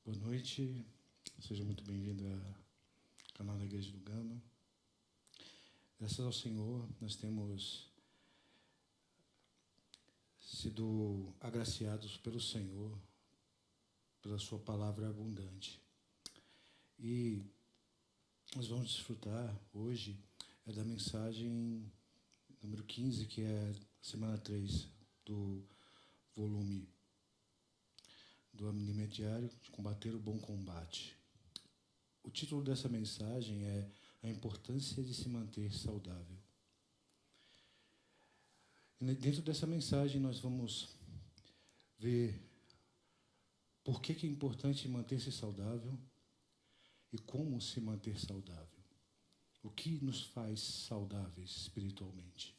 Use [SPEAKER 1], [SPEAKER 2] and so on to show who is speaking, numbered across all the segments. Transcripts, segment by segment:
[SPEAKER 1] Boa noite, seja muito bem-vindo ao canal da Igreja do Gama. Graças ao Senhor, nós temos sido agraciados pelo Senhor, pela sua palavra abundante. E nós vamos desfrutar hoje da mensagem número 15, que é a semana 3 do volume do Alimento Diário, de Combater o Bom Combate. O título dessa mensagem é A Importância de se Manter Saudável. E dentro dessa mensagem nós vamos ver por que é importante manter-se saudável e como se manter saudável. O que nos faz saudáveis espiritualmente.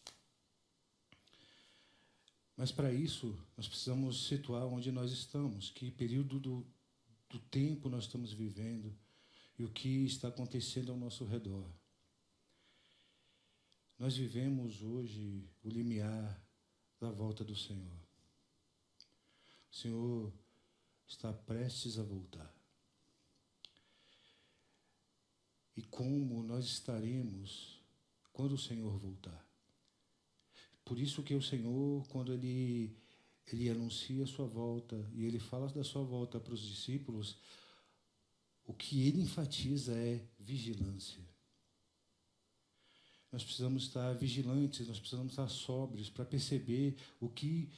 [SPEAKER 1] Mas para isso, nós precisamos situar onde nós estamos, que período do tempo nós estamos vivendo e o que está acontecendo ao nosso redor. Nós vivemos hoje o limiar da volta do Senhor. O Senhor está prestes a voltar. E como nós estaremos quando o Senhor voltar? Por isso que o Senhor, quando Ele anuncia a sua volta e Ele fala da sua volta para os discípulos, o que Ele enfatiza é vigilância. Nós precisamos estar vigilantes, nós precisamos estar sóbrios para perceber o que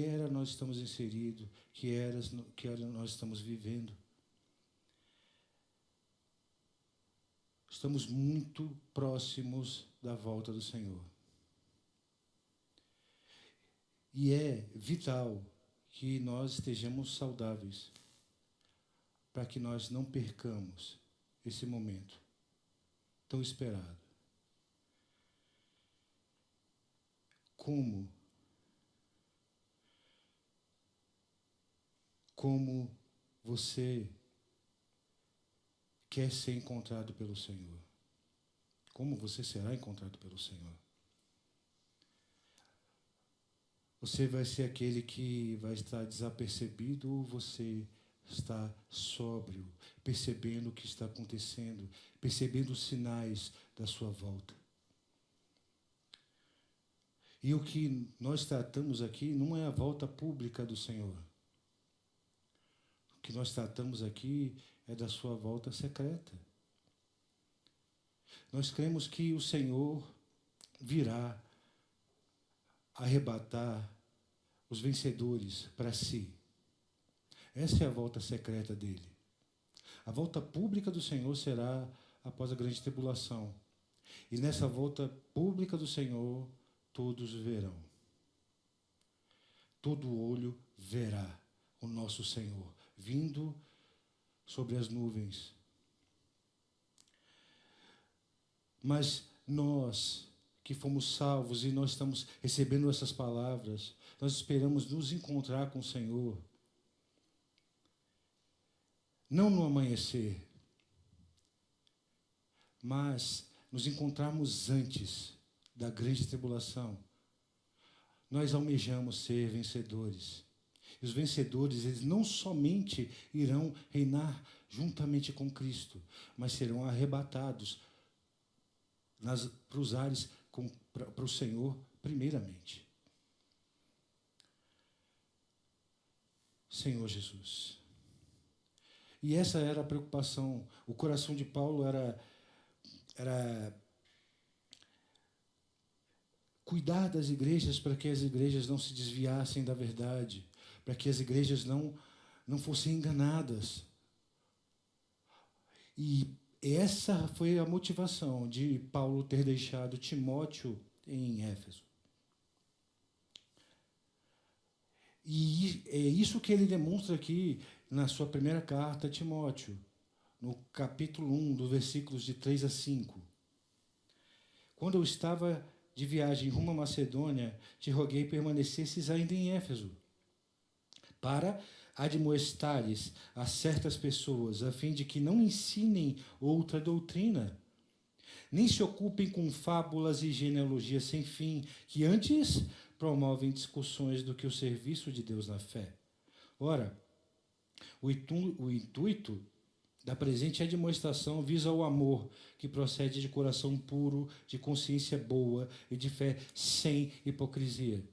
[SPEAKER 1] era nós estamos inseridos, que era nós estamos vivendo. Estamos muito próximos da volta do Senhor. E é vital que nós estejamos saudáveis para que nós não percamos esse momento tão esperado. Como você quer ser encontrado pelo Senhor? Como você será encontrado pelo Senhor? Você vai ser aquele que vai estar desapercebido ou você está sóbrio, percebendo o que está acontecendo, percebendo os sinais da sua volta? E o que nós tratamos aqui não é a volta pública do Senhor. O que nós tratamos aqui é da sua volta secreta. Nós cremos que o Senhor virá arrebatar os vencedores para si. Essa é a volta secreta dele. A volta pública do Senhor será após a grande tribulação. E nessa volta pública do Senhor, todos verão. Todo olho verá o nosso Senhor vindo sobre as nuvens. Mas nós que fomos salvos e nós estamos recebendo essas palavras, nós esperamos nos encontrar com o Senhor, não no amanhecer, mas nos encontrarmos antes da grande tribulação. Nós almejamos ser vencedores. E os vencedores, eles não somente irão reinar juntamente com Cristo, mas serão arrebatados para os ares para o Senhor primeiramente. Senhor Jesus. E essa era a preocupação. O coração de Paulo era cuidar das igrejas para que as igrejas não se desviassem da verdade, para que as igrejas não fossem enganadas. E essa foi a motivação de Paulo ter deixado Timóteo em Éfeso. E é isso que ele demonstra aqui na sua primeira carta a Timóteo, no capítulo 1, dos versículos de 3 a 5. Quando eu estava de viagem rumo à Macedônia, te roguei permanecesses ainda em Éfeso, para admoestares a certas pessoas, a fim de que não ensinem outra doutrina, nem se ocupem com fábulas e genealogias sem fim, que antes promovem discussões do que o serviço de Deus na fé. Ora, O intuito da presente admoestação visa o amor que procede de coração puro, de consciência boa e de fé sem hipocrisia.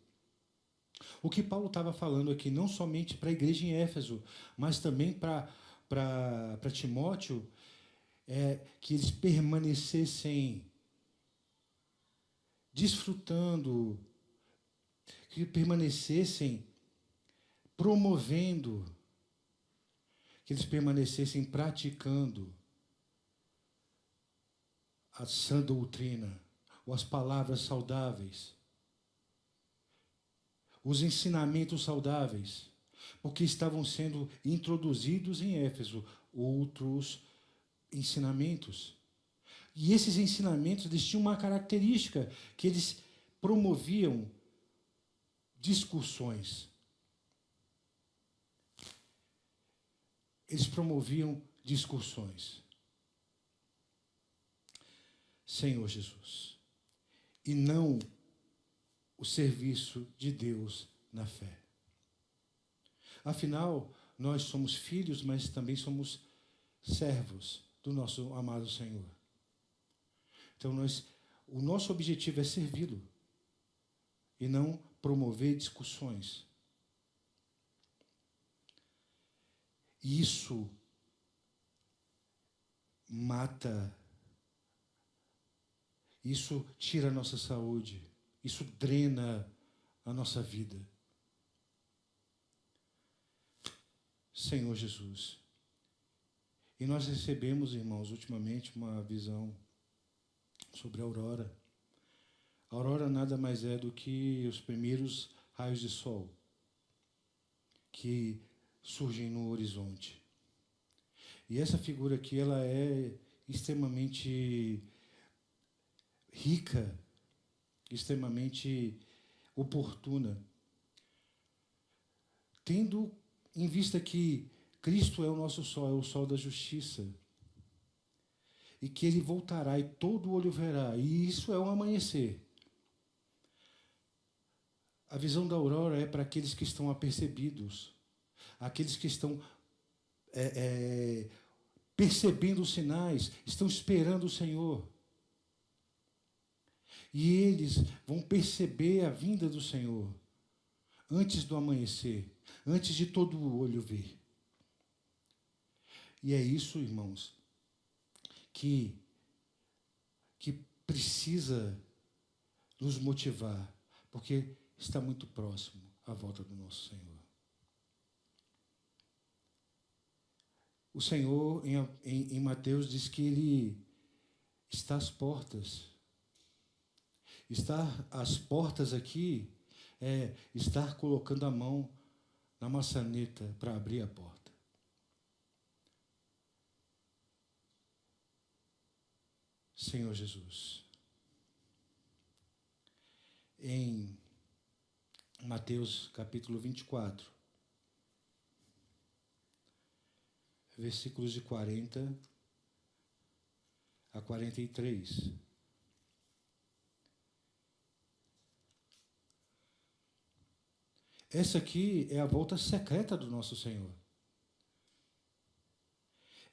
[SPEAKER 1] O que Paulo estava falando aqui, não somente para a igreja em Éfeso, mas também para Timóteo, é que eles permanecessem desfrutando, que permanecessem promovendo, que eles permanecessem praticando a sã doutrina, ou as palavras saudáveis, os ensinamentos saudáveis, porque estavam sendo introduzidos em Éfeso outros ensinamentos. E esses ensinamentos, eles tinham uma característica, que eles promoviam discussões. Eles promoviam discussões. Senhor Jesus. E não o serviço de Deus na fé. Afinal, nós somos filhos, mas também somos servos do nosso amado Senhor. Então, o nosso objetivo é servi-lo e não promover discussões. Isso mata, isso tira a nossa saúde, isso drena a nossa vida. Senhor Jesus. E nós recebemos, irmãos, ultimamente uma visão sobre a aurora. A aurora nada mais é do que os primeiros raios de sol que surgem no horizonte. E essa figura aqui, ela é extremamente rica, extremamente oportuna, tendo em vista que Cristo é o nosso sol, é o sol da justiça, e que Ele voltará e todo olho verá, e isso é um amanhecer. A visão da aurora é para aqueles que estão apercebidos, aqueles que estão percebendo os sinais, estão esperando o Senhor. E eles vão perceber a vinda do Senhor antes do amanhecer, antes de todo o olho ver. E é isso, irmãos, que precisa nos motivar, porque está muito próximo a volta do nosso Senhor. O Senhor, em Mateus, diz que Ele está às portas. Estar às portas aqui é estar colocando a mão na maçaneta para abrir a porta. Senhor Jesus. Em Mateus capítulo 24, versículos de 40 a 43. Essa aqui é a volta secreta do nosso Senhor.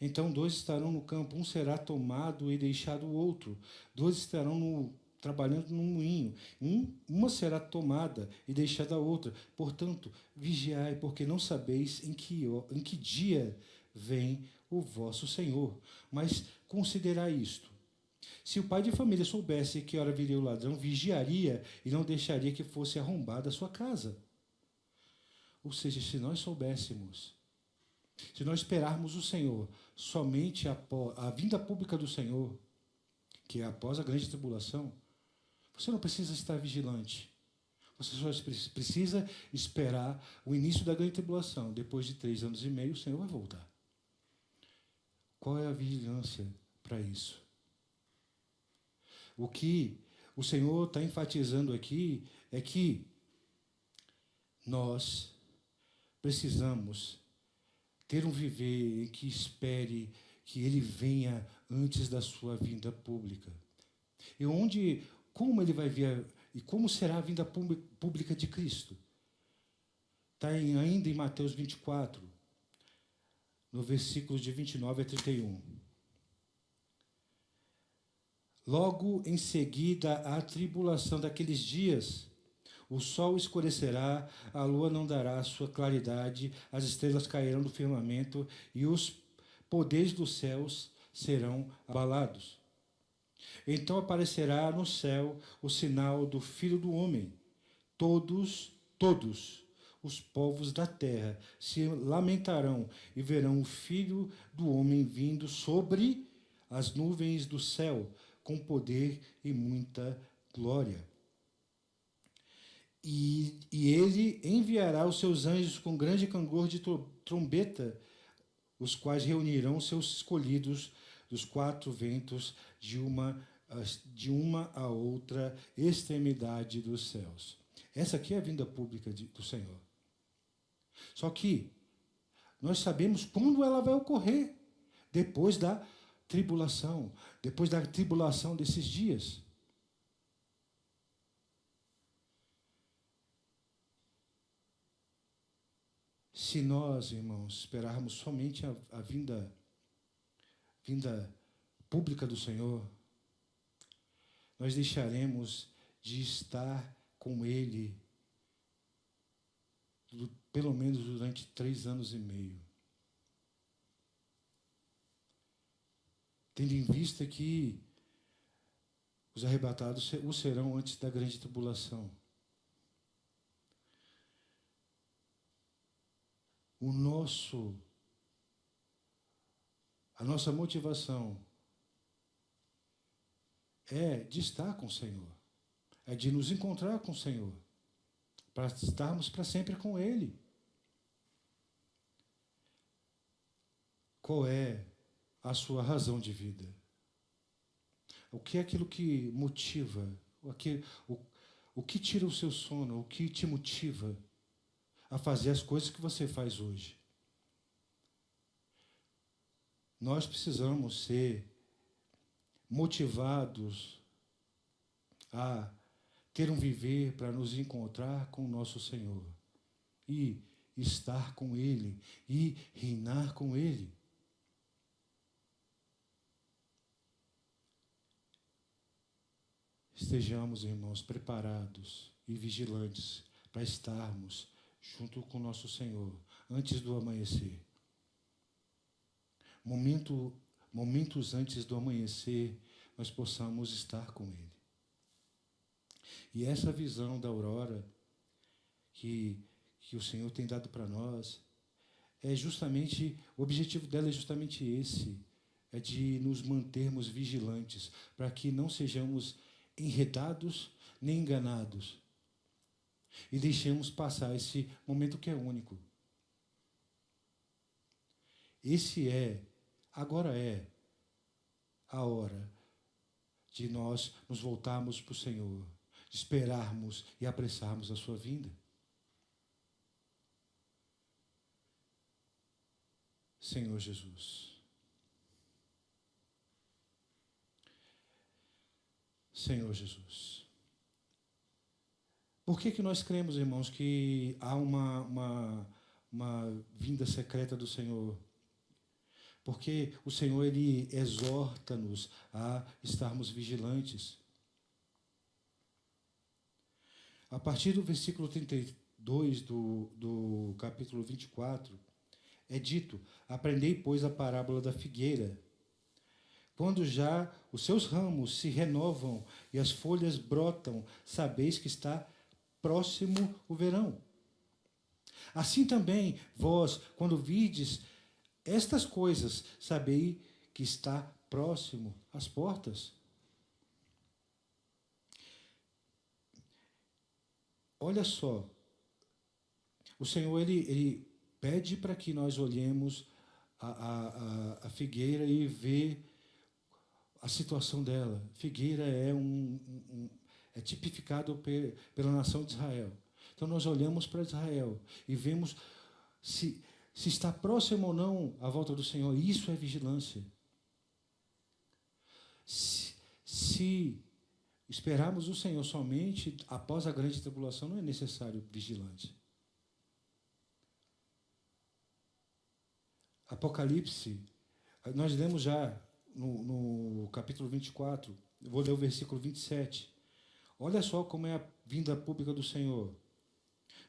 [SPEAKER 1] Então, 2 estarão no campo, um será tomado e deixado o outro. 2 estarão trabalhando no moinho. Uma será tomada e deixada a outra. Portanto, vigiai, porque não sabeis em que dia vem o vosso Senhor. Mas considerai isto. Se o pai de família soubesse que hora viria o ladrão, vigiaria e não deixaria que fosse arrombada a sua casa. Ou seja, se nós soubéssemos, se nós esperarmos o Senhor somente após a vinda pública do Senhor, que é após a grande tribulação, você não precisa estar vigilante. Você só precisa esperar o início da grande tribulação. Depois de 3 anos e meio, o Senhor vai voltar. Qual é a vigilância para isso? O que o Senhor está enfatizando aqui é que nós precisamos ter um viver em que espere que Ele venha antes da sua vinda pública. E como Ele vai vir e como será a vinda pública de Cristo? Está ainda em Mateus 24. no versículo de 29 a 31. Logo em seguida à tribulação daqueles dias, o sol escurecerá, a lua não dará sua claridade, as estrelas cairão do firmamento e os poderes dos céus serão abalados. Então aparecerá no céu o sinal do Filho do Homem. Todos os povos da terra se lamentarão e verão o Filho do Homem vindo sobre as nuvens do céu, com poder e muita glória. E ele enviará os seus anjos com grande cangor de trombeta, os quais reunirão seus escolhidos dos quatro ventos de uma a outra extremidade dos céus. Essa aqui é a vinda pública do Senhor. Só que nós sabemos quando ela vai ocorrer, depois da tribulação desses dias. Se nós, irmãos, esperarmos somente a vinda pública do Senhor, nós deixaremos de estar com Ele pelo menos durante 3 anos e meio. Tendo em vista que os arrebatados o serão antes da grande tribulação. A nossa motivação é de estar com o Senhor, é de nos encontrar com o Senhor, para estarmos para sempre com Ele. Qual é a sua razão de vida? O que é aquilo que motiva? O que tira o seu sono? O que te motiva a fazer as coisas que você faz hoje? Nós precisamos ser motivados a ter um viver para nos encontrar com o nosso Senhor e estar com Ele e reinar com Ele. Estejamos, irmãos, preparados e vigilantes para estarmos junto com o nosso Senhor antes do amanhecer. Momentos antes do amanhecer, nós possamos estar com Ele. E essa visão da aurora que o Senhor tem dado para nós, o objetivo dela é justamente esse, é de nos mantermos vigilantes, para que não sejamos enredados nem enganados, e deixemos passar esse momento que é único. Agora é a hora de nós nos voltarmos para o Senhor, de esperarmos e apressarmos a sua vinda. Senhor Jesus. Senhor Jesus. Por que nós cremos, irmãos, que há uma vinda secreta do Senhor? Porque o Senhor, Ele exorta-nos a estarmos vigilantes. A partir do versículo 32 do capítulo 24, é dito: aprendei, pois, a parábola da figueira. Quando já os seus ramos se renovam e as folhas brotam, sabeis que está próximo o verão. Assim também, vós, quando vides estas coisas, sabei que está próximo às portas. Olha só, o Senhor, Ele pede para que nós olhemos a figueira e vê a situação dela. Figueira é tipificado pela nação de Israel. Então nós olhamos para Israel e vemos se está próximo ou não à volta do Senhor. Isso é vigilância. Se esperarmos o Senhor somente após a grande tribulação, não é necessário vigilante. Apocalipse, nós lemos já no capítulo 24, eu vou ler o versículo 27. Olha só como é a vinda pública do Senhor.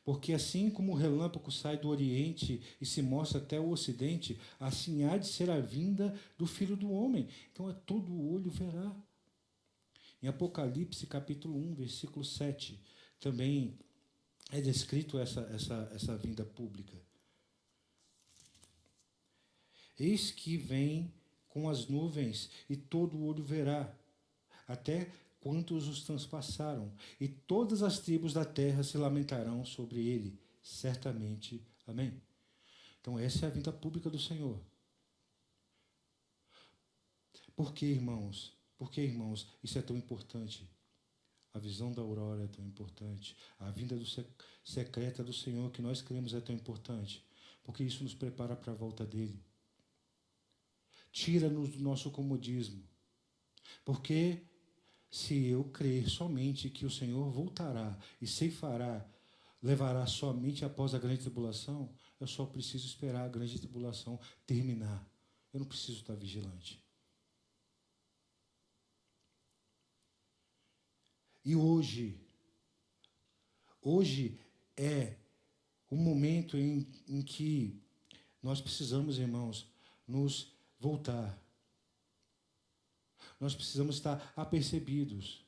[SPEAKER 1] Porque assim como o relâmpago sai do Oriente e se mostra até o Ocidente, assim há de ser a vinda do Filho do Homem. Então todo olho verá. Em Apocalipse, capítulo 1, versículo 7, também é descrito essa vinda pública. Eis que vem com as nuvens, e todo olho verá, até quantos os transpassaram, e todas as tribos da terra se lamentarão sobre ele, certamente. Amém? Então essa é a vinda pública do Senhor. Por que, irmãos? Por que, irmãos, isso é tão importante? A visão da aurora é tão importante. A vinda secreta do Senhor que nós cremos é tão importante. Porque isso nos prepara para a volta dele. Tira-nos do nosso comodismo. Porque se eu crer somente que o Senhor voltará e ceifará, levará somente após a grande tribulação, eu só preciso esperar a grande tribulação terminar. Eu não preciso estar vigilante. E hoje é o momento em que nós precisamos, irmãos, nos voltar. Nós precisamos estar apercebidos.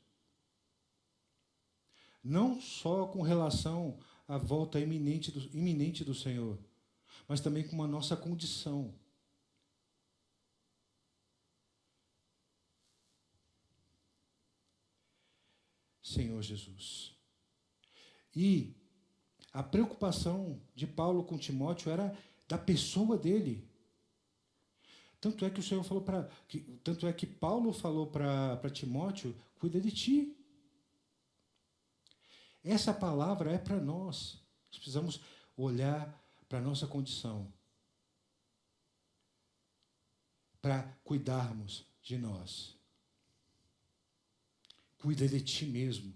[SPEAKER 1] Não só com relação à volta iminente do Senhor, mas também com a nossa condição. Senhor Jesus. E a preocupação de Paulo com Timóteo era da pessoa dele. Tanto é que o Senhor falou tanto é que Paulo falou para Timóteo, cuida de ti. Essa palavra é para nós. Nós precisamos olhar para a nossa condição, para cuidarmos de nós. Cuida de ti mesmo.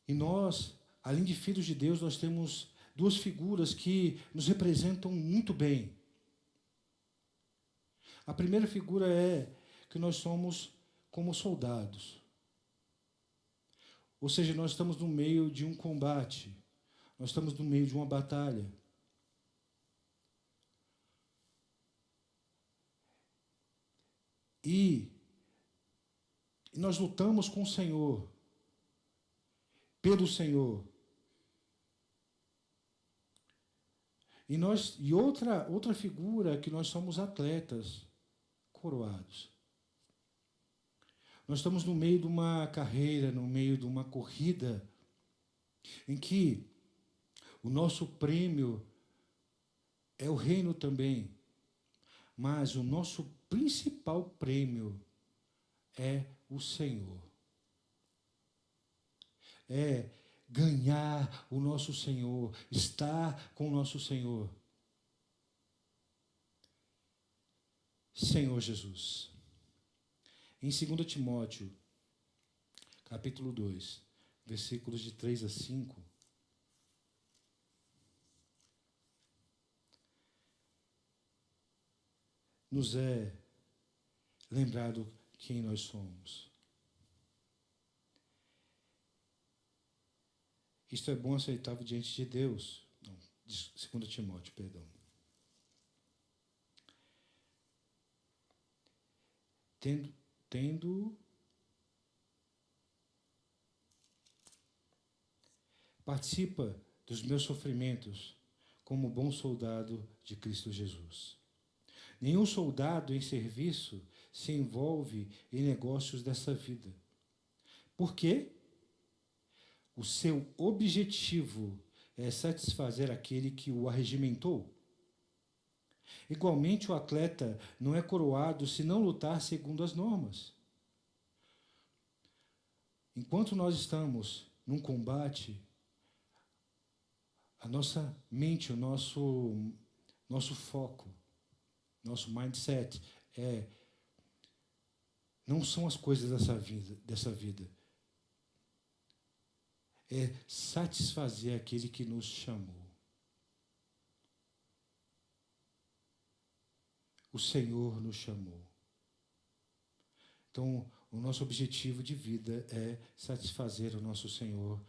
[SPEAKER 1] E nós, além de filhos de Deus, nós temos duas figuras que nos representam muito bem. A primeira figura é que nós somos como soldados. Ou seja, nós estamos no meio de um combate. Nós estamos no meio de uma batalha. E nós lutamos com o Senhor, pelo Senhor. E outra figura é que nós somos atletas coroados. Nós estamos no meio de uma carreira, no meio de uma corrida, em que o nosso prêmio é o reino também, mas o nosso principal prêmio é o Senhor. É ganhar o nosso Senhor, estar com o nosso Senhor. Senhor Jesus. Em 2 Timóteo, capítulo 2, versículos de 3 a 5, nos é lembrado quem nós somos. Isto é bom, aceitável diante de Deus. Não, 2 Timóteo, perdão. Tendo participa dos meus sofrimentos como bom soldado de Cristo Jesus. Nenhum soldado em serviço se envolve em negócios dessa vida. Por quê? O seu objetivo é satisfazer aquele que o arregimentou. Igualmente, o atleta não é coroado se não lutar segundo as normas. Enquanto nós estamos num combate, a nossa mente, o nosso foco, nosso mindset não são as coisas dessa vida. É satisfazer aquele que nos chamou. o Senhor nos chamou. Então, o nosso objetivo de vida é satisfazer o nosso Senhor,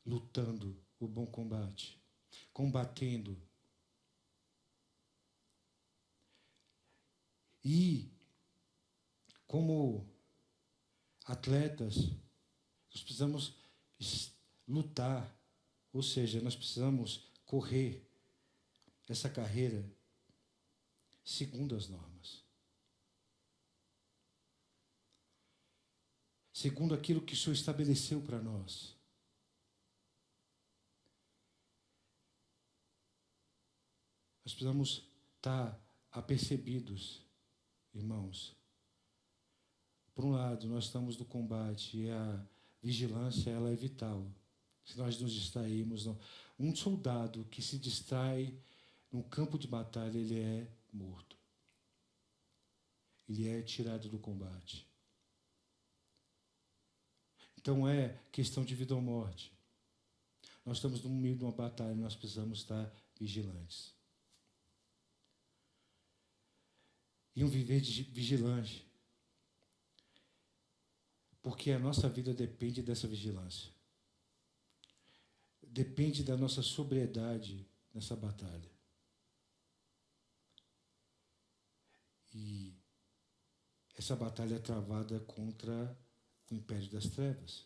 [SPEAKER 1] lutando o bom combate, combatendo. E, como atletas, nós precisamos lutar, ou seja, nós precisamos correr essa carreira segundo as normas. Segundo aquilo que o Senhor estabeleceu para nós. Nós precisamos estar apercebidos, irmãos. Por um lado, nós estamos no combate e a vigilância ela é vital. Se nós nos distrairmos, um soldado que se distrai no campo de batalha, ele é morto. Ele é tirado do combate. Então é questão de vida ou morte. Nós estamos no meio de uma batalha, nós precisamos estar vigilantes. E um viver vigilante. Porque a nossa vida depende dessa vigilância. Depende da nossa sobriedade nessa batalha. E essa batalha é travada contra o império das trevas.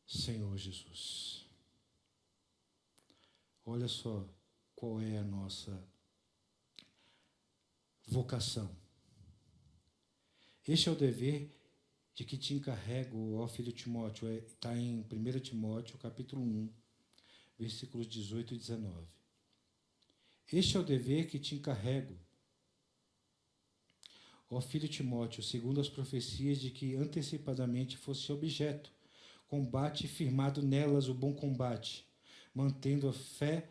[SPEAKER 1] Senhor Jesus. Olha só qual é a nossa vocação. Este é o dever de que te encarrego, ó filho Timóteo. Está em 1 Timóteo, capítulo 1, versículos 18 e 19. Este é o dever que te encarrego, ó filho Timóteo, segundo as profecias de que antecipadamente fosse objeto, combate firmado nelas o bom combate, mantendo a fé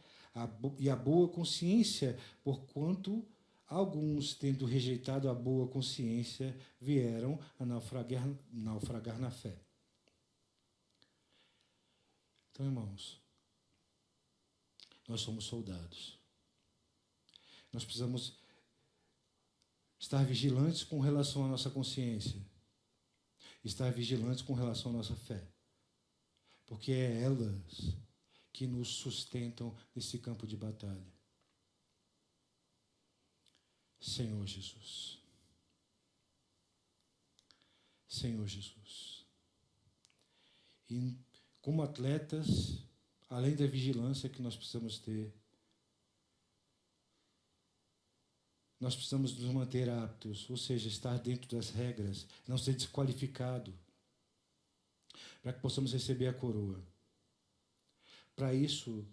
[SPEAKER 1] e a boa consciência, porquanto alguns, tendo rejeitado a boa consciência, vieram a naufragar na fé. Então, irmãos, nós somos soldados. Nós precisamos estar vigilantes com relação à nossa consciência. Estar vigilantes com relação à nossa fé. Porque é elas que nos sustentam nesse campo de batalha. Senhor Jesus. Senhor Jesus. E como atletas, além da vigilância que nós precisamos ter, nós precisamos nos manter aptos, ou seja, estar dentro das regras, não ser desqualificado, para que possamos receber a coroa. Para isso,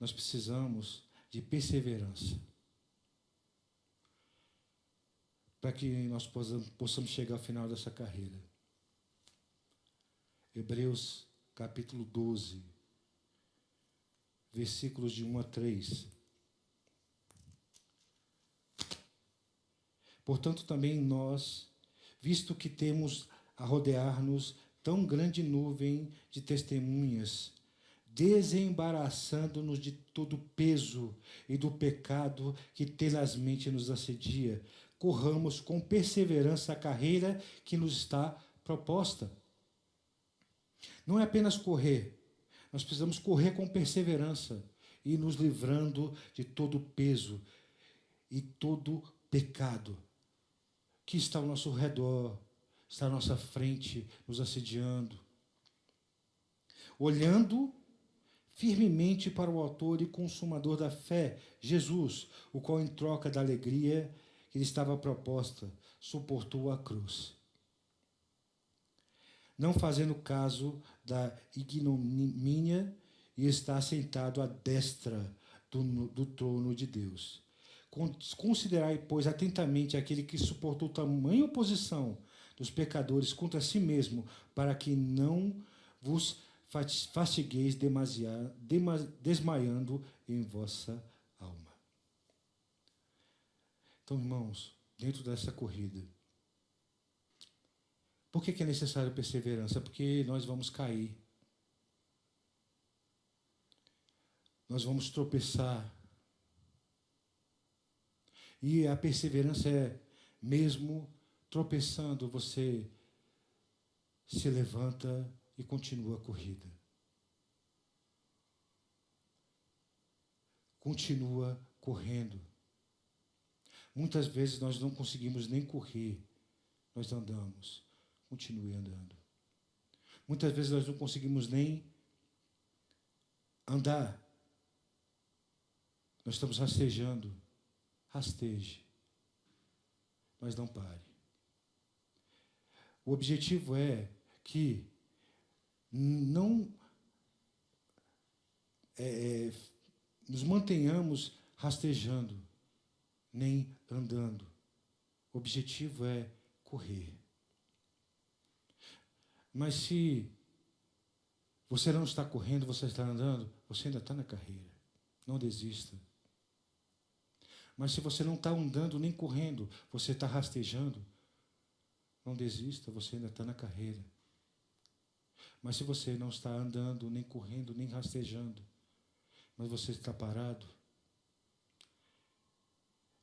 [SPEAKER 1] nós precisamos de perseverança. Para que nós possamos chegar ao final dessa carreira. Hebreus capítulo 12, versículos de 1 a 3. Portanto, também nós, visto que temos a rodear-nos tão grande nuvem de testemunhas, desembaraçando-nos de todo o peso e do pecado que tenazmente nos assedia, corramos com perseverança a carreira que nos está proposta. Não é apenas correr, nós precisamos correr com perseverança e nos livrando de todo o peso e todo pecado que está ao nosso redor, está à nossa frente, nos assediando. Olhando firmemente para o autor e consumador da fé, Jesus, o qual em troca da alegria que lhe estava proposta, suportou a cruz, não fazendo caso da ignomínia, e está sentado à destra do trono de Deus. Considerai, pois, atentamente aquele que suportou tamanha oposição dos pecadores contra si mesmo, para que não vos fastigueis desmaiando em vossa alma. Então, irmãos, dentro dessa corrida, por que é necessário perseverança? Porque nós vamos cair. Nós vamos tropeçar. E a perseverança é, mesmo tropeçando, você se levanta e continua a corrida. Continua correndo. Muitas vezes nós não conseguimos nem correr, nós andamos. Continue andando. Muitas vezes nós não conseguimos nem andar. Nós estamos rastejando. Rasteje. Mas não pare. O objetivo é que não nos mantenhamos rastejando, nem andando. O objetivo é correr. Mas se você não está correndo, você está andando, você ainda está na carreira. Não desista. Mas se você não está andando nem correndo, você está rastejando, não desista, você ainda está na carreira. Mas se você não está andando, nem correndo, nem rastejando, mas você está parado,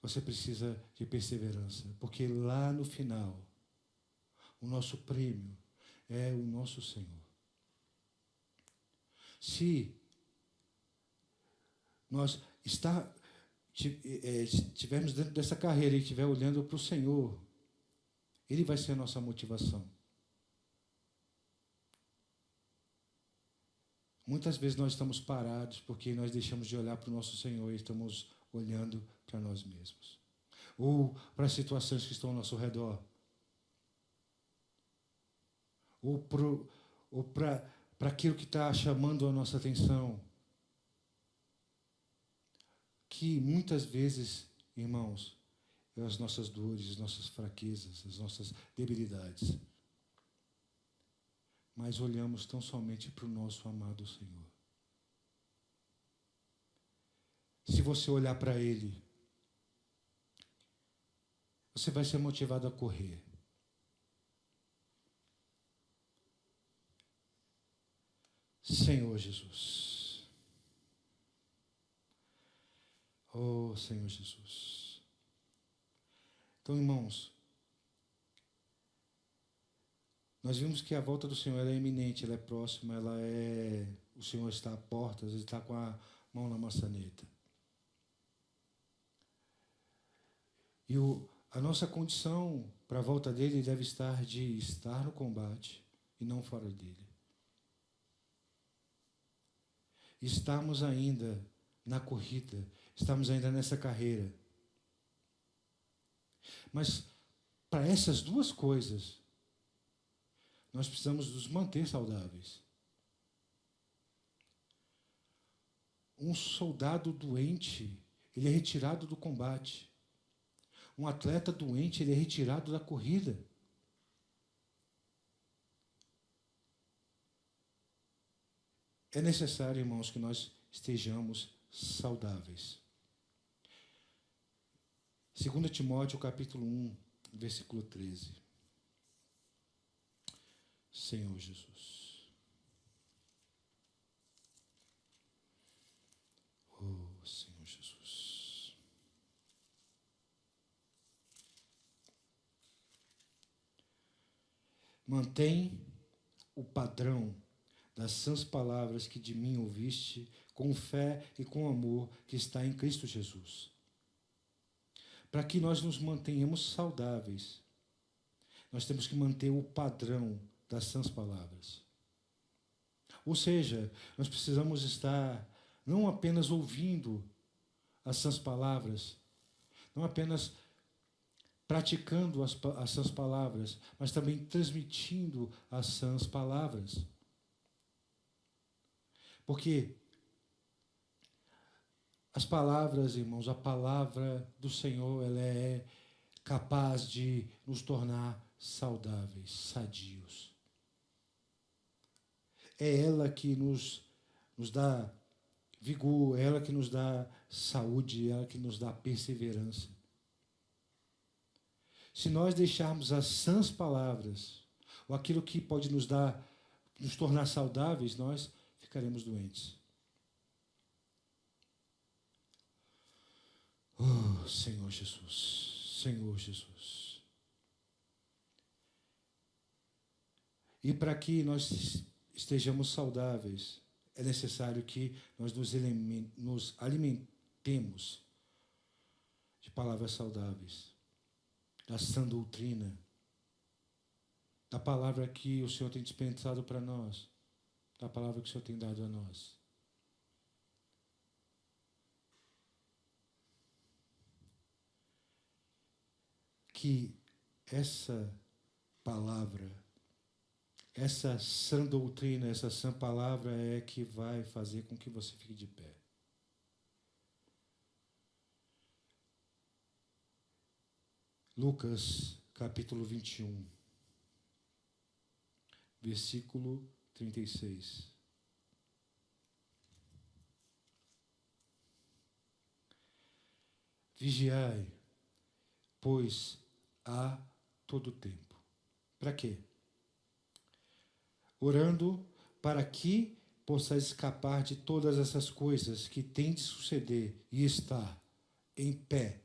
[SPEAKER 1] você precisa de perseverança, porque lá no final, o nosso prêmio é o nosso Senhor. Se nós estivermos dentro dessa carreira e estiver olhando para o Senhor, Ele vai ser a nossa motivação. Muitas vezes nós estamos parados porque nós deixamos de olhar para o nosso Senhor e estamos olhando para nós mesmos. Ou para as situações que estão ao nosso redor. Ou para aquilo que está chamando a nossa atenção. Que muitas vezes, irmãos, é as nossas dores, as nossas fraquezas, as nossas debilidades. Mas olhamos tão somente para o nosso amado Senhor. Se você olhar para Ele, você vai ser motivado a correr. Senhor Jesus. Oh, Senhor Jesus. Então, irmãos, nós vimos que a volta do Senhor ela é iminente, ela é próxima, o Senhor está à porta, Ele está com a mão na maçaneta. E a nossa condição para a volta dele deve estar de estar no combate e não fora dele. Estamos ainda na corrida, estamos ainda nessa carreira. Mas para essas duas coisas, nós precisamos nos manter saudáveis. Um soldado doente, ele é retirado do combate. Um atleta doente, ele é retirado da corrida. É necessário, irmãos, que nós estejamos saudáveis. 2 Timóteo, capítulo 1, versículo 13. Senhor Jesus. Oh, Senhor Jesus. Mantém o padrão das sãs palavras que de mim ouviste, com fé e com amor que está em Cristo Jesus. Para que nós nos mantenhamos saudáveis, nós temos que manter o padrão das sãs palavras. Ou seja, nós precisamos estar não apenas ouvindo as sãs palavras, não apenas praticando as sãs palavras, mas também transmitindo as sãs palavras. Porque as palavras, irmãos, a palavra do Senhor, ela é capaz de nos tornar saudáveis, sadios. É ela que nos dá vigor, é ela que nos dá saúde, é ela que nos dá perseverança. Se nós deixarmos as sãs palavras, ou aquilo que pode nos tornar saudáveis, nós ficaremos doentes. Oh, Senhor Jesus, Senhor Jesus. E para que nós estejamos saudáveis, é necessário que nós nos alimentemos de palavras saudáveis, da sã doutrina, da palavra que o Senhor tem dispensado para nós, da palavra que o Senhor tem dado a nós. Que essa palavra, essa sã doutrina, essa sã palavra é que vai fazer com que você fique de pé. Lucas, capítulo 21, versículo 36. Vigiai, pois a todo tempo. Para quê? Orando para que possais escapar de todas essas coisas que têm de suceder e estar em pé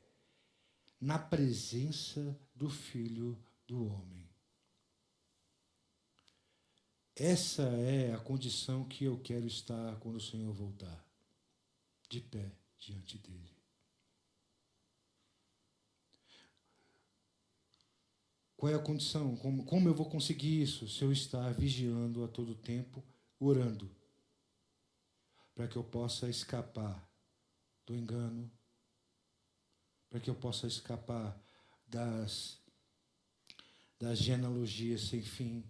[SPEAKER 1] na presença do Filho do Homem. Essa é a condição que eu quero estar quando o Senhor voltar, de pé diante dele. Qual é a condição? Como eu vou conseguir isso? Se eu estar vigiando a todo tempo, orando, para que eu possa escapar do engano, para que eu possa escapar das genealogias sem fim,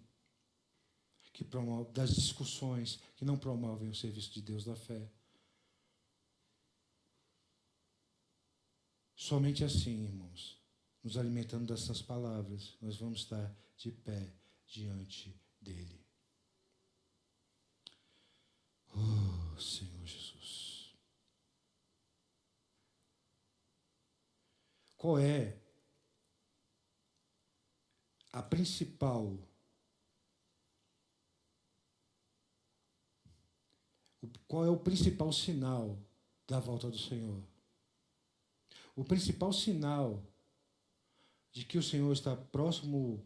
[SPEAKER 1] das discussões que não promovem o serviço de Deus da fé. Somente assim, irmãos, nos alimentando dessas palavras, nós vamos estar de pé diante dele. Oh, Senhor Jesus. Qual é a principal Qual é o principal sinal da volta do Senhor? O principal sinal de que o Senhor está próximo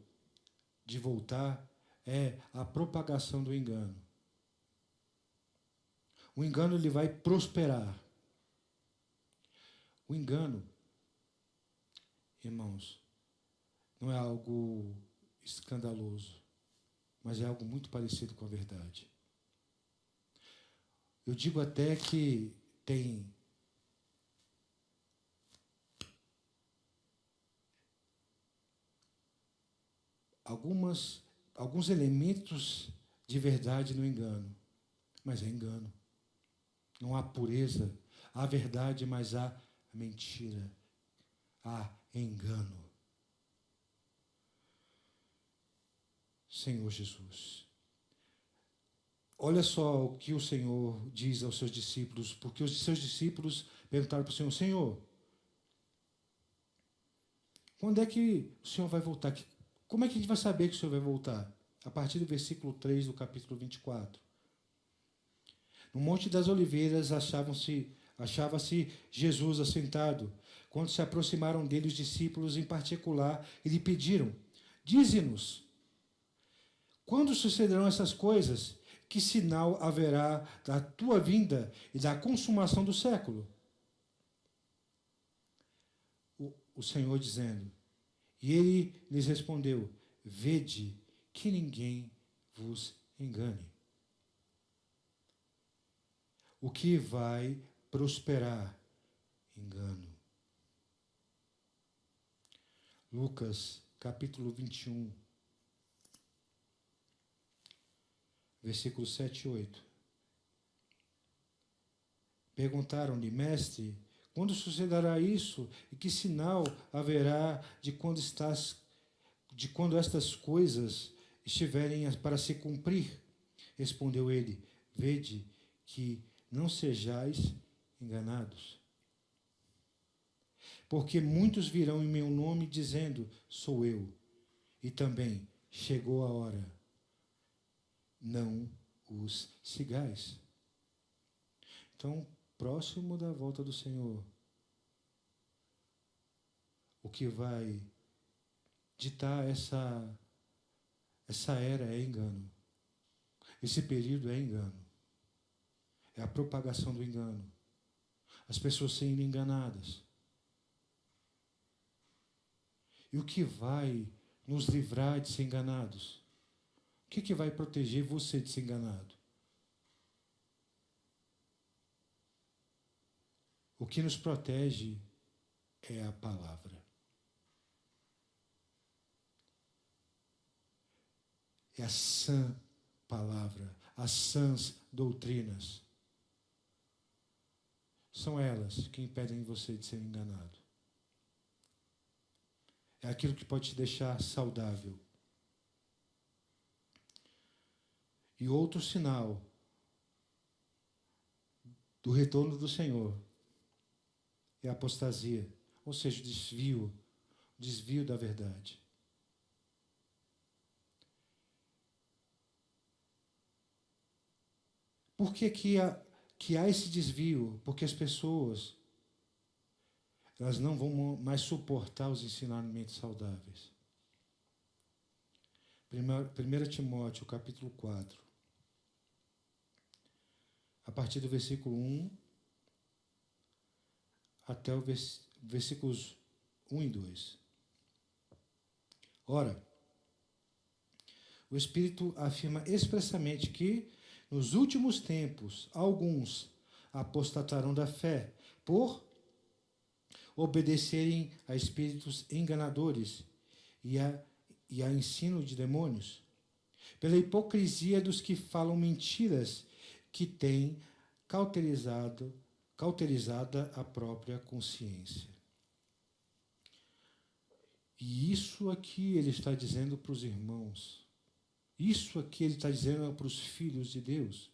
[SPEAKER 1] de voltar é a propagação do engano. O engano ele vai prosperar. O engano, irmãos, não é algo escandaloso, mas é algo muito parecido com a verdade. Eu digo até que tem alguns elementos de verdade no engano, mas é engano. Não há pureza, há verdade, mas há mentira, há engano. Senhor Jesus. Olha só o que o Senhor diz aos seus discípulos, porque os seus discípulos perguntaram para o Senhor: Senhor, quando é que o Senhor vai voltar? Como é que a gente vai saber que o Senhor vai voltar? A partir do versículo 3 do capítulo 24. No Monte das Oliveiras achava-se Jesus assentado, quando se aproximaram dele os discípulos em particular e lhe pediram: Dize-nos, quando sucederão essas coisas? Que sinal haverá da tua vinda e da consumação do século? O Senhor dizendo, e ele lhes respondeu: Vede que ninguém vos engane. O que vai prosperar? Engano. Lucas, capítulo 21, versículos 7 e 8. Perguntaram-lhe: Mestre, quando sucederá isso? E que sinal haverá de quando estas coisas estiverem para se cumprir? Respondeu ele: Vede que não sejais enganados. Porque muitos virão em meu nome dizendo: Sou eu. E também: Chegou a hora. Não os sigais. Então, próximo da volta do Senhor, O que vai ditar essa era é engano. Esse período é engano. É a propagação do engano. As pessoas sendo enganadas. E o que vai nos livrar de ser enganados? O que vai proteger você de ser enganado? O que nos protege é a palavra. É a sã palavra, as sãs doutrinas. São elas que impedem você de ser enganado. É aquilo que pode te deixar saudável. E outro sinal do retorno do Senhor é a apostasia, ou seja, o desvio da verdade. Por que há esse desvio? Porque as pessoas elas não vão mais suportar os ensinamentos saudáveis. 1 Timóteo, capítulo 4. A partir do versículo 1 até o versículos 1 e 2. Ora, o Espírito afirma expressamente que, nos últimos tempos, alguns apostatarão da fé por obedecerem a espíritos enganadores e a ensino de demônios, pela hipocrisia dos que falam mentiras, que têm cauterizada a própria consciência. E isso aqui ele está dizendo para os irmãos. Isso aqui ele está dizendo para os filhos de Deus.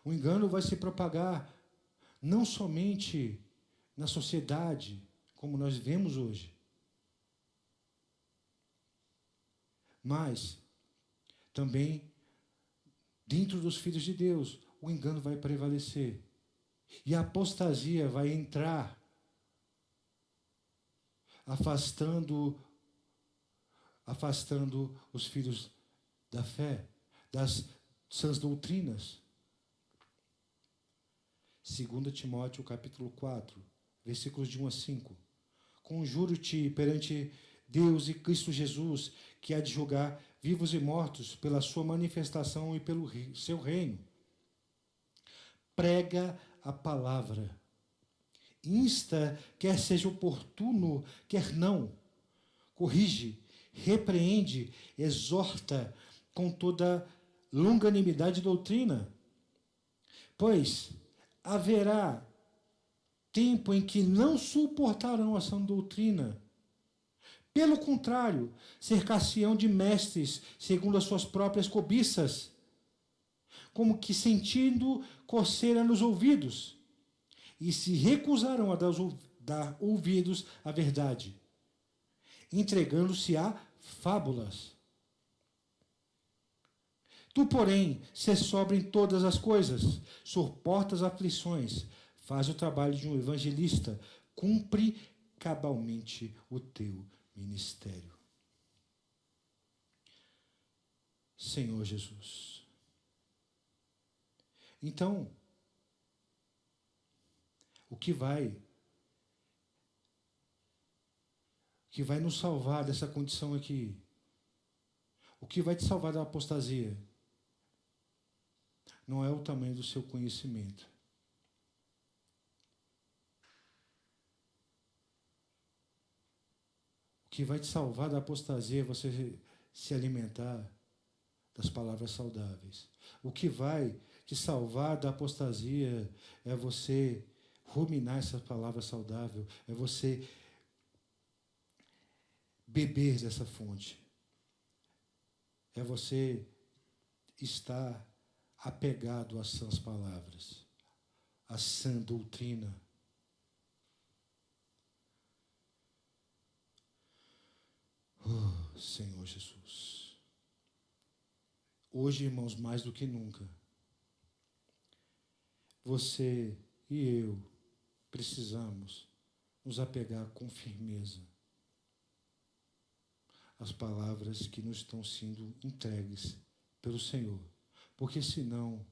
[SPEAKER 1] O engano vai se propagar não somente na sociedade, como nós vemos hoje, mas também dentro dos filhos de Deus, o engano vai prevalecer. E a apostasia vai entrar, afastando os filhos da fé, das sãs doutrinas. 2 Timóteo, capítulo 4, versículos de 1 a 5. Conjuro-te perante Deus e Cristo Jesus, que há de julgar vivos e mortos pela sua manifestação e pelo seu reino. Prega a palavra. Insta, quer seja oportuno, quer não. Corrige, repreende, exorta com toda longanimidade e doutrina. Pois haverá tempo em que não suportarão a sã doutrina. Pelo contrário, cercar-se-ão de mestres, segundo as suas próprias cobiças, como que sentindo coceira nos ouvidos, e se recusarão a dar ouvidos à verdade, entregando-se a fábulas. Tu, porém, sê sóbrio em todas as coisas, suporta as aflições, faz o trabalho de um evangelista, cumpre cabalmente o teu ministério. Senhor Jesus. Então, o que vai nos salvar dessa condição aqui? O que vai te salvar da apostasia? Não é o tamanho do seu conhecimento. O que vai te salvar da apostasia é você se alimentar das palavras saudáveis. O que vai te salvar da apostasia é você ruminar essa palavra saudável, é você beber dessa fonte. É você estar apegado às sãs palavras, à sã doutrina. Oh, Senhor Jesus. Hoje, irmãos, mais do que nunca, você e eu precisamos nos apegar com firmeza às palavras que nos estão sendo entregues pelo Senhor, porque senão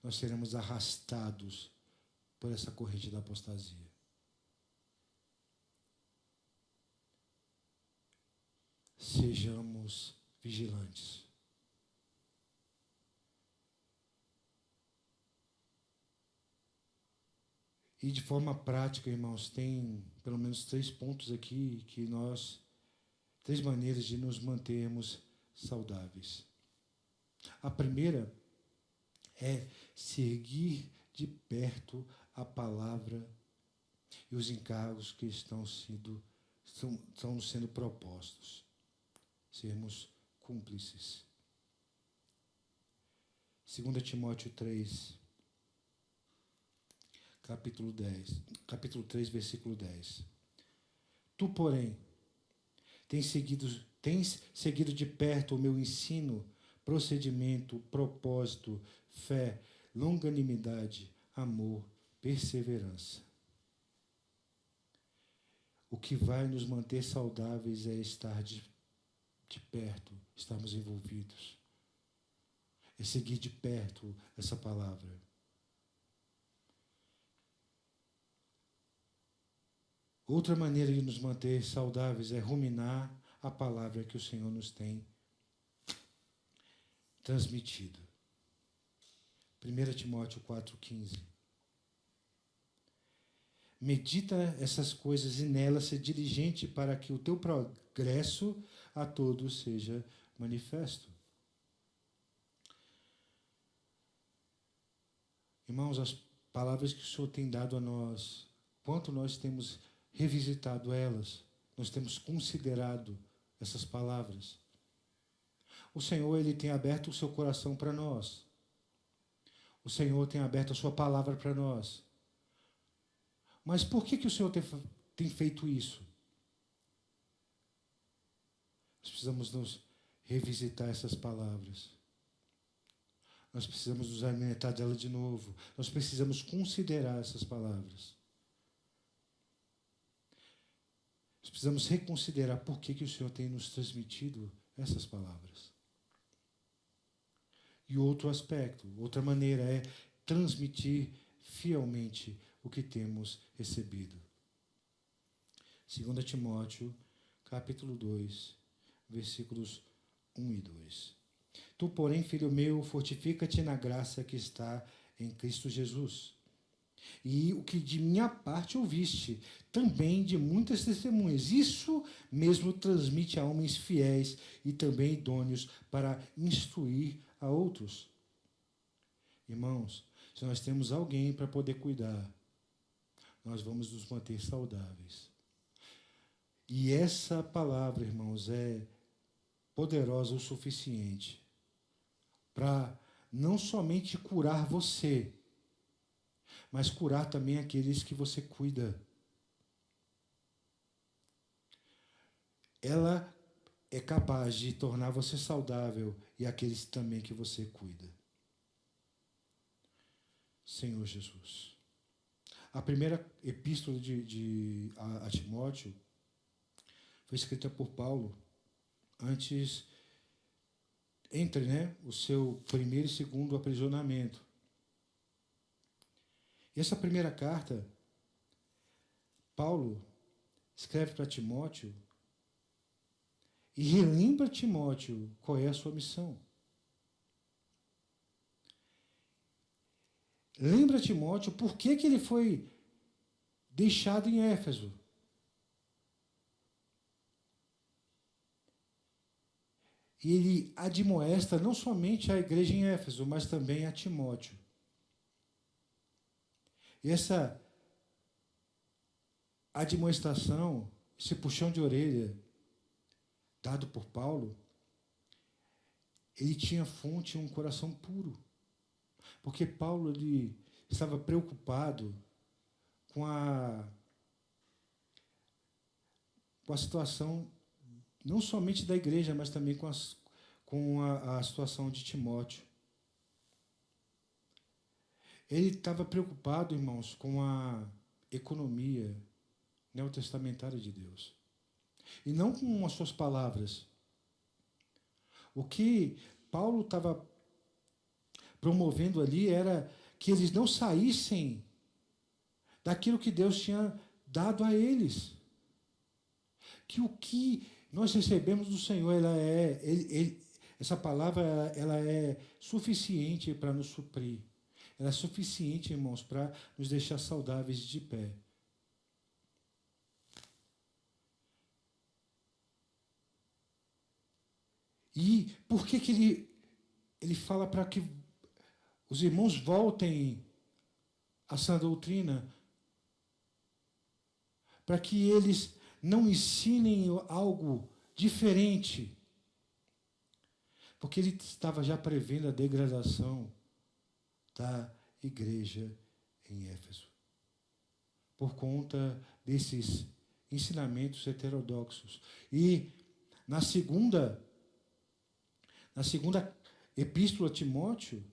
[SPEAKER 1] nós seremos arrastados por essa corrente da apostasia. Sejamos vigilantes. E de forma prática, irmãos, tem pelo menos 3 pontos aqui que 3 maneiras de nos mantermos saudáveis. A primeira é seguir de perto a palavra e os encargos que estão sendo propostos. Sermos cúmplices. 2 Timóteo 3, capítulo 3, versículo 10. Tu, porém, tens seguido de perto o meu ensino, procedimento, propósito, fé, longanimidade, amor, perseverança. O que vai nos manter saudáveis é estar de perto, estarmos envolvidos. É seguir de perto essa palavra. Outra maneira de nos manter saudáveis é ruminar a palavra que o Senhor nos tem transmitido. 1 Timóteo 4,15. Medita essas coisas e nelas ser diligente para que o teu progresso a todos seja manifesto. Irmãos, as palavras que o Senhor tem dado a nós, quanto nós temos revisitado elas, nós temos considerado essas palavras. O Senhor, Ele tem aberto o seu coração para nós. O Senhor tem aberto a sua palavra para nós. Mas por que o Senhor tem feito isso? Nós precisamos nos revisitar essas palavras. Nós precisamos nos alimentar dela de novo. Nós precisamos considerar essas palavras. Nós precisamos reconsiderar por que o Senhor tem nos transmitido essas palavras. E outro aspecto, outra maneira é transmitir fielmente o que temos recebido. 2 Timóteo, capítulo 2, versículos 1 e 2. Tu, porém, filho meu, fortifica-te na graça que está em Cristo Jesus. E o que de minha parte ouviste, também de muitas testemunhas. Isso mesmo transmite a homens fiéis e também idôneos para instruir a outros. Irmãos, se nós temos alguém para poder cuidar, nós vamos nos manter saudáveis. E essa palavra, irmãos, é poderosa o suficiente para não somente curar você, mas curar também aqueles que você cuida. Ela é capaz de tornar você saudável e aqueles também que você cuida. Senhor Jesus. A primeira epístola a Timóteo foi escrita por Paulo entre o seu primeiro e segundo aprisionamento. E essa primeira carta, Paulo escreve para Timóteo e relembra Timóteo qual é a sua missão. Lembra Timóteo por que ele foi deixado em Éfeso. E ele admoesta não somente a igreja em Éfeso, mas também a Timóteo. E essa admoestação, esse puxão de orelha dado por Paulo, ele tinha fonte em um coração puro. Porque Paulo ele estava preocupado com a situação não somente da igreja, mas também com a situação de Timóteo. Ele estava preocupado, irmãos, com a economia neotestamentária de Deus. E não com as suas palavras. O que Paulo estava promovendo ali era que eles não saíssem daquilo que Deus tinha dado a eles. Que o que nós recebemos do Senhor, essa palavra ela é suficiente para nos suprir. Ela é suficiente, irmãos, para nos deixar saudáveis de pé. E por que ele fala para que os irmãos voltem à sã doutrina? Para que eles não ensinem algo diferente. Porque ele estava já prevendo a degradação da igreja em Éfeso. Por conta desses ensinamentos heterodoxos. E na segunda epístola a Timóteo,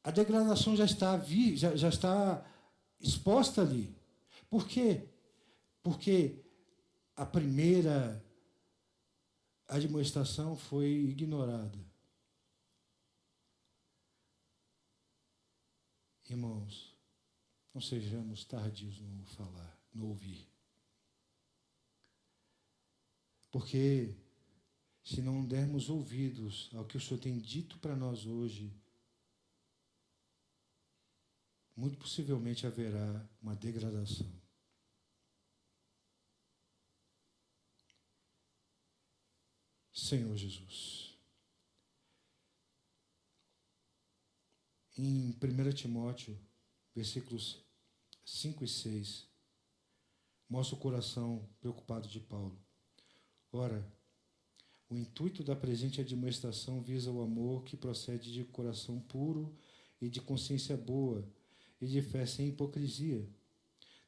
[SPEAKER 1] a degradação já está exposta ali. Por quê? Porque a primeira admoestação foi ignorada. Irmãos, não sejamos tardios no falar, no ouvir. Porque se não dermos ouvidos ao que o Senhor tem dito para nós hoje, muito possivelmente haverá uma degradação. Senhor Jesus. Em 1 Timóteo, versículos 5 e 6, mostra o coração preocupado de Paulo. Ora, o intuito da presente admoestação visa o amor que procede de coração puro e de consciência boa e de fé sem hipocrisia.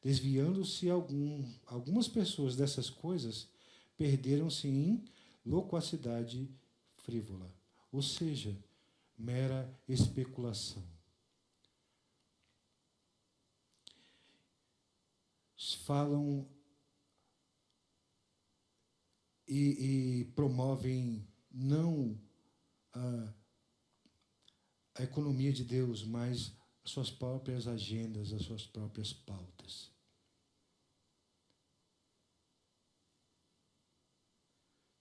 [SPEAKER 1] Desviando-se algumas pessoas dessas coisas, perderam-se em loquacidade frívola, ou seja, mera especulação. Falam e promovem não a economia de Deus, mas as suas próprias agendas, as suas próprias pautas.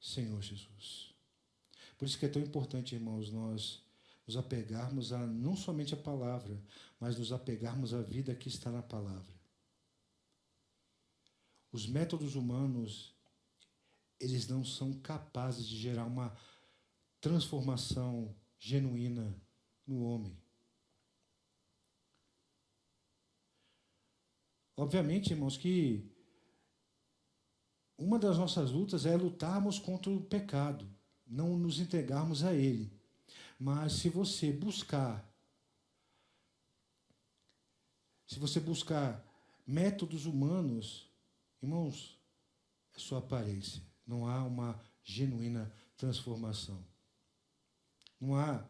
[SPEAKER 1] Senhor Jesus. Por isso que é tão importante, irmãos, nós nos apegarmos a não somente a palavra, mas nos apegarmos à vida que está na palavra. Os métodos humanos, eles não são capazes de gerar uma transformação genuína no homem. Obviamente, irmãos, que uma das nossas lutas é lutarmos contra o pecado, não nos entregarmos a ele. Mas se você buscar métodos humanos, irmãos, é só aparência. Não há uma genuína transformação. Não há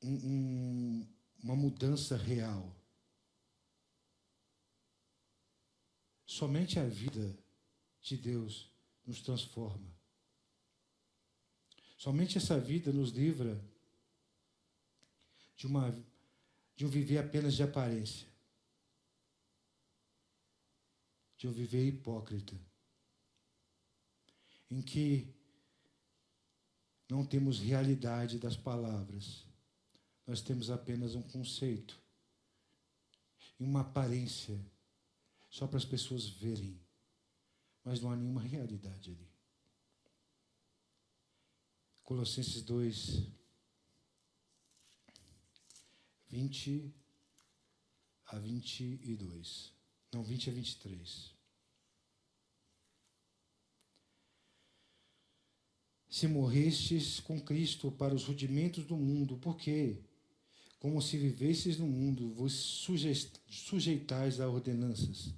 [SPEAKER 1] uma mudança real. Somente a vida de Deus nos transforma. Somente essa vida nos livra de um viver apenas de aparência, de um viver hipócrita, em que não temos realidade das palavras, nós temos apenas um conceito e uma aparência, só para as pessoas verem, mas não há nenhuma realidade ali. Colossenses 2, 20 a 22. Não, 20 a 23. Se morrestes com Cristo para os rudimentos do mundo, porque, como se vivesseis no mundo, vos sujeitais a ordenanças.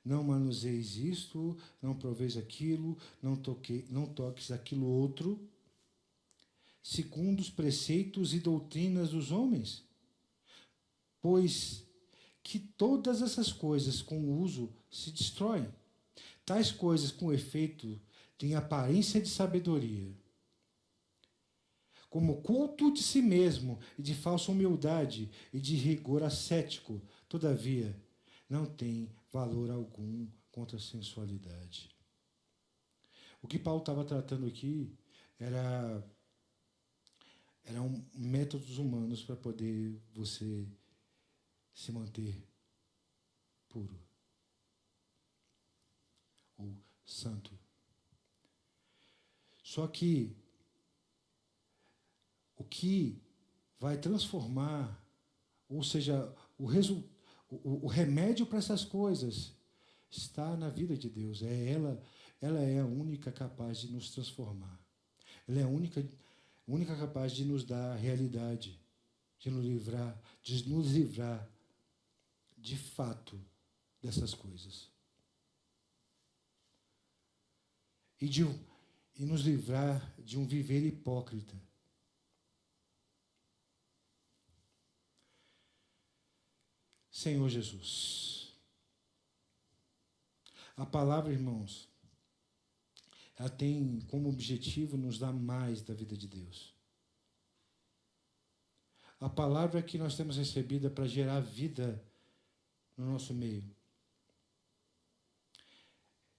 [SPEAKER 1] Não manuseis isto, não proveis aquilo, não toques aquilo outro, segundo os preceitos e doutrinas dos homens, pois que todas essas coisas com o uso se destroem. Tais coisas com efeito têm aparência de sabedoria, como culto de si mesmo e de falsa humildade e de rigor ascético, todavia, não tem valor algum contra a sensualidade. O que Paulo estava tratando aqui eram métodos humanos para poder você se manter puro ou santo. Só que o que vai transformar, ou seja, o remédio para essas coisas está na vida de Deus. Ela é a única capaz de nos transformar. Ela é a única capaz de nos dar a realidade, de nos livrar de fato dessas coisas. E nos livrar de um viver hipócrita. Senhor Jesus. A palavra, irmãos, ela tem como objetivo nos dar mais da vida de Deus. A palavra que nós temos recebida para gerar vida no nosso meio.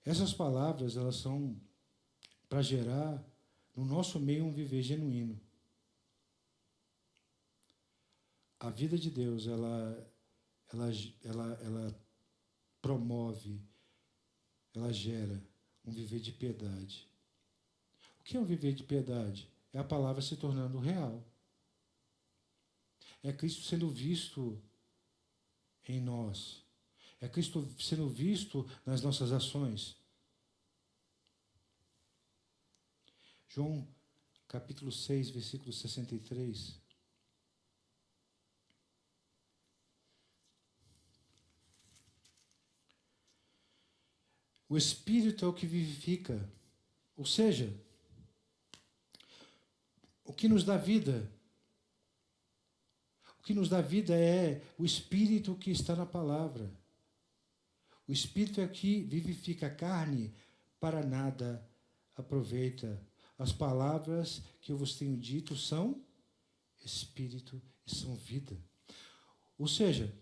[SPEAKER 1] Essas palavras, elas são para gerar no nosso meio um viver genuíno. A vida de Deus, ela promove, ela gera um viver de piedade. O que é um viver de piedade? É a palavra se tornando real. É Cristo sendo visto em nós. É Cristo sendo visto nas nossas ações. João, capítulo 6, versículo 63. O Espírito é o que vivifica. Ou seja, o que nos dá vida. O que nos dá vida é o Espírito que está na palavra. O Espírito é que vivifica a carne, para nada aproveita. As palavras que eu vos tenho dito são Espírito e são vida. Ou seja,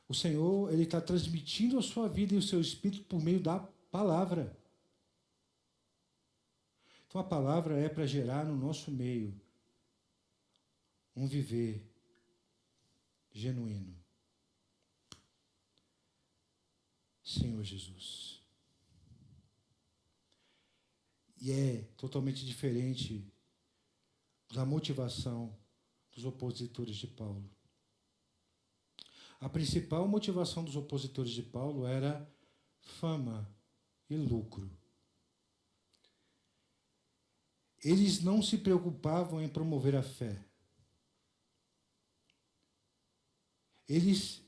[SPEAKER 1] o Senhor, Ele está transmitindo a sua vida e o seu Espírito por meio da palavra. Então a palavra é para gerar no nosso meio um viver genuíno. Senhor Jesus. E é totalmente diferente da motivação dos opositores de Paulo. A principal motivação dos opositores de Paulo era fama e lucro. Eles não se preocupavam em promover a fé. Eles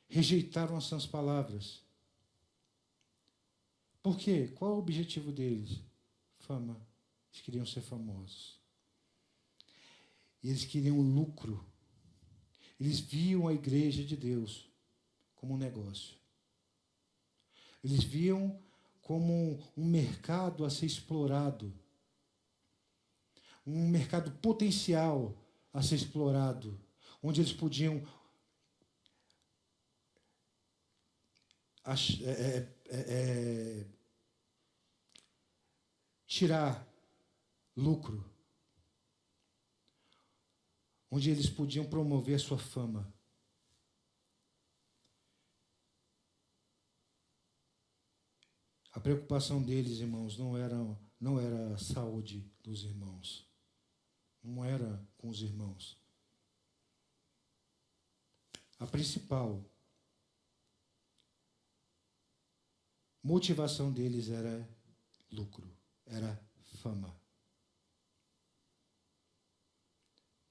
[SPEAKER 1] rejeitaram as sãs palavras. Por quê? Qual é o objetivo deles? Fama. Eles queriam ser famosos. Eles queriam lucro. Eles viam a igreja de Deus como um negócio. Eles viam como um mercado a ser explorado. Um mercado potencial a ser explorado. Onde eles podiam tirar lucro, onde eles podiam promover a sua fama. A preocupação deles, irmãos, não era a saúde dos irmãos, não era com os irmãos. A principal motivação deles era lucro, era fama.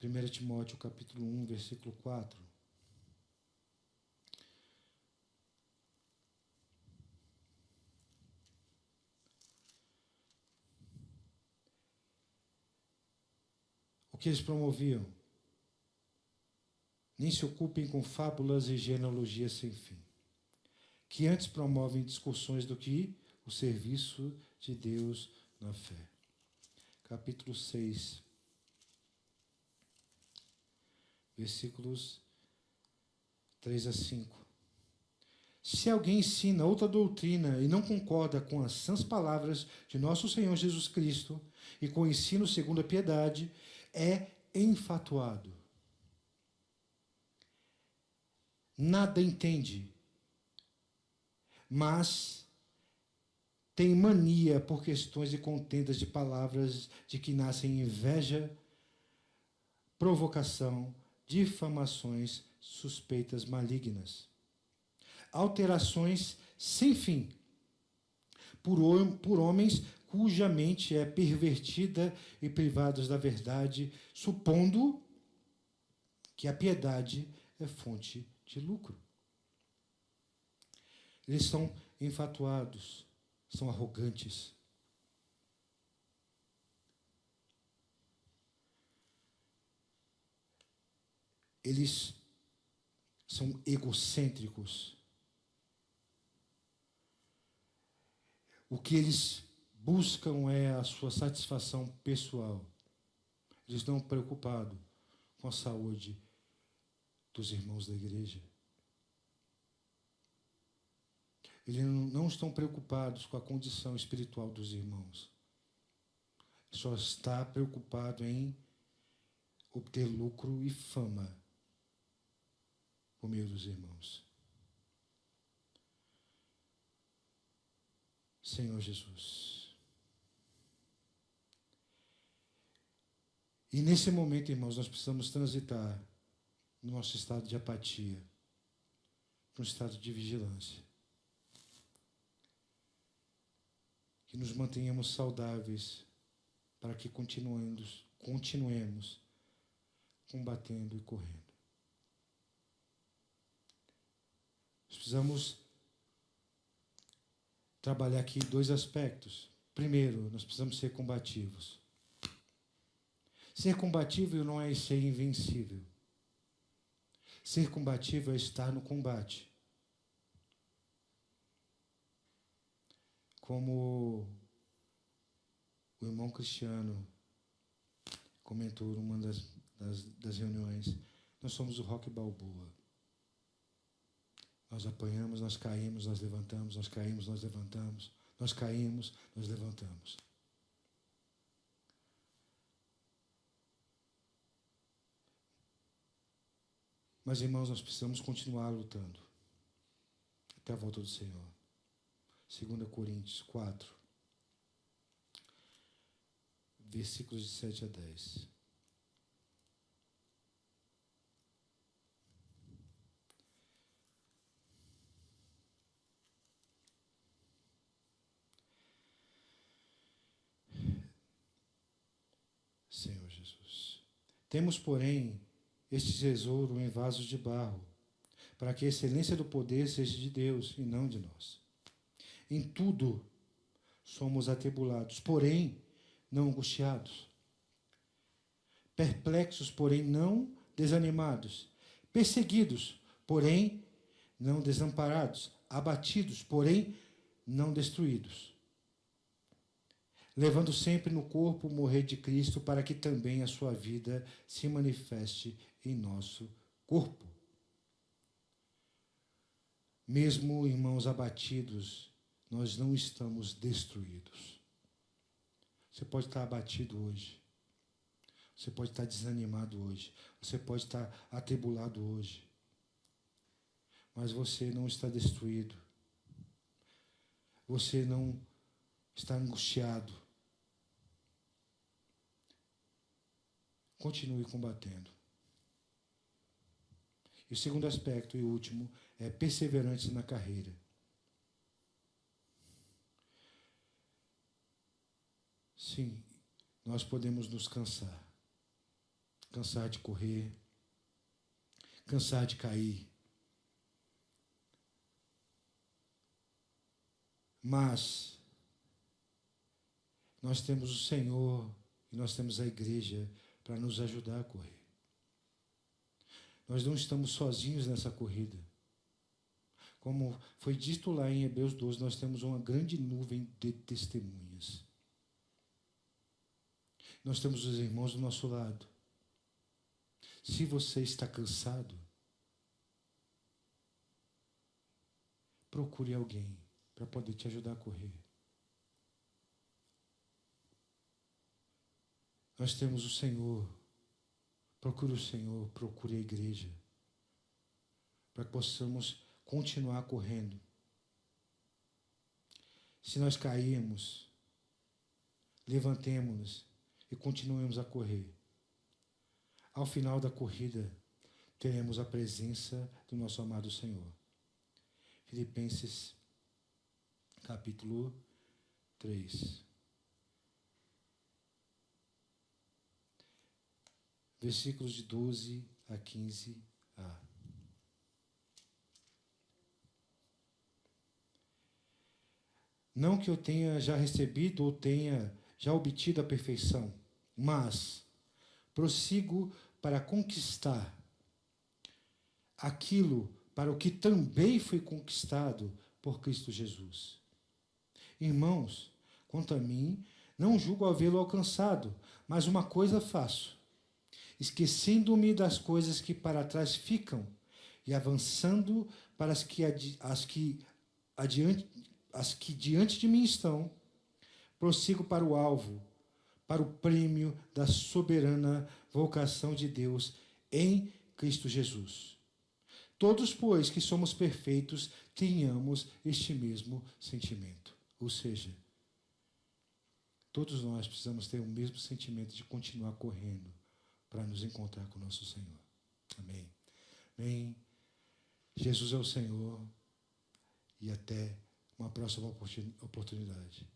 [SPEAKER 1] 1 Timóteo, capítulo 1, versículo 4. O que eles promoviam? nem se ocupem com fábulas e genealogias sem fim, que antes promovem discussões do que o serviço de Deus na fé. Capítulo 6, versículos 3 a 5. Se alguém ensina outra doutrina e não concorda com as sãs palavras de nosso Senhor Jesus Cristo e com o ensino segundo a piedade, é enfatuado. Nada entende, mas tem mania por questões e contendas de palavras de que nascem inveja, provocação, difamações, suspeitas malignas, alterações sem fim, por homens cuja mente é pervertida e privados da verdade, supondo que a piedade é fonte de lucro. Eles são enfatuados, são arrogantes. Eles são egocêntricos. O que eles buscam é a sua satisfação pessoal. Eles estão preocupados com a saúde dos irmãos da igreja. Eles não estão preocupados com a condição espiritual dos irmãos. Só está preocupado em obter lucro e fama por meio dos irmãos. Senhor Jesus. E nesse momento, irmãos, nós precisamos transitar no nosso estado de apatia para um estado de vigilância. Que nos mantenhamos saudáveis para que continuemos combatendo e correndo. Nós precisamos trabalhar aqui 2 aspectos. Primeiro, nós precisamos ser combativos. Ser combativo não é ser invencível. Ser combativo é estar no combate. Como o irmão Cristiano comentou numa das reuniões, nós somos o Rocky Balboa. Nós apanhamos, nós caímos, nós levantamos, nós caímos, nós levantamos, nós caímos, nós levantamos. Mas, irmãos, nós precisamos continuar lutando até a volta do Senhor. 2 Coríntios 4, versículos de 7 a 10. Senhor Jesus. Temos, porém, este tesouro em vasos de barro, para que a excelência do poder seja de Deus e não de nós. Em tudo somos atribulados, porém não angustiados. Perplexos, porém não desanimados. Perseguidos, porém não desamparados. Abatidos, porém não destruídos. Levando sempre no corpo o morrer de Cristo, para que também a sua vida se manifeste em nosso corpo. Mesmo, irmãos, abatidos, nós não estamos destruídos. Você pode estar abatido hoje. Você pode estar desanimado hoje. Você pode estar atribulado hoje. Mas você não está destruído. Você não está angustiado. Continue combatendo. E o segundo aspecto e último é perseverantes na carreira. Sim, nós podemos nos cansar. Cansar de correr. Cansar de cair. Mas nós temos o Senhor e nós temos a igreja para nos ajudar a correr. Nós não estamos sozinhos nessa corrida. Como foi dito lá em Hebreus 12, nós temos uma grande nuvem de testemunhas. Nós temos os irmãos do nosso lado. Se você está cansado, procure alguém para poder te ajudar a correr. Nós temos o Senhor. Procure o Senhor, procure a igreja, para que possamos continuar correndo. Se nós cairmos, levantemo-nos e continuemos a correr. Ao final da corrida, teremos a presença do nosso amado Senhor. Filipenses, capítulo 3. Versículos de 12 a 15a. Não que eu tenha já recebido ou tenha já obtido a perfeição, mas prossigo para conquistar aquilo para o que também foi conquistado por Cristo Jesus. Irmãos, quanto a mim, não julgo havê-lo alcançado, mas uma coisa faço, esquecendo-me das coisas que para trás ficam e avançando para as que diante de mim estão, prossigo para o alvo, para o prêmio da soberana vocação de Deus em Cristo Jesus. Todos, pois, que somos perfeitos, tenhamos este mesmo sentimento. Ou seja, todos nós precisamos ter o mesmo sentimento de continuar correndo para nos encontrar com o nosso Senhor. Amém. Amém. Jesus é o Senhor e até uma próxima oportunidade.